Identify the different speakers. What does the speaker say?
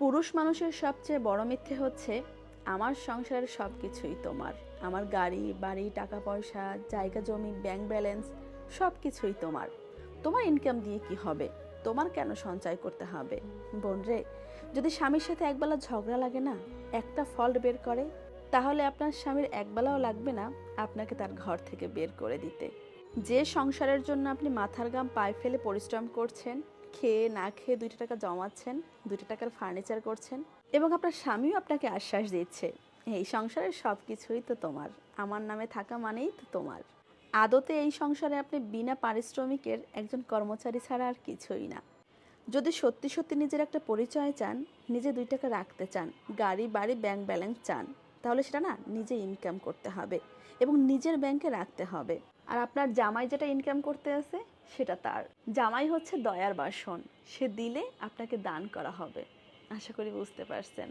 Speaker 1: পুরুষ মানুষের সবচেয়ে বড় মিথ্যে হচ্ছে আমার সংসারের সব কিছুই তোমার। আমার গাড়ি বাড়ি টাকা পয়সা জায়গা জমি ব্যাংক ব্যালেন্স সব কিছুই তোমার। তোমার ইনকাম দিয়ে কি হবে? তোমার কেন সঞ্চয় করতে হবে? বোন রে, যদি স্বামীর সাথে একবেলা ঝগড়া লাগে না, একটা ফল্ট বের করে, তাহলে আপনার স্বামীর একবেলাও লাগবে না আপনাকে তার ঘর থেকে বের করে দিতে। যে সংসারের জন্য আপনি মাথার ঘাম পায়ে ফেলে পরিশ্রম করছেন, খেয়ে না খেয়ে 2টা টাকা জমাচ্ছেন, 2টা টাকার ফার্নিচার করছেন, এবং আপনার স্বামীও আপনাকে আশ্বাস দিচ্ছে এই সংসারের সব কিছুই তো তোমার, আমার নামে থাকা মানেই তো তোমার। আদতে এই সংসারে আপনি বিনা পারিশ্রমিকের একজন কর্মচারী ছাড়া আর কিছুই না। যদি সত্যি সত্যি নিজের একটা পরিচয় চান, নিজে 2 টাকা রাখতে চান, গাড়ি বাড়ি ব্যাংক ব্যালেন্স চান, তাহলে সেটা না নিজে ইনকাম করতে হবে এবং নিজের ব্যাংকে রাখতে হবে। আর আপনার জামাই যেটা ইনকাম করতে আছে সেটা তার। জামাই হচ্ছে দয়ার বাসন, সে দিলে আপনাকে দান করা হবে। আশা করি বুঝতে পারছেন।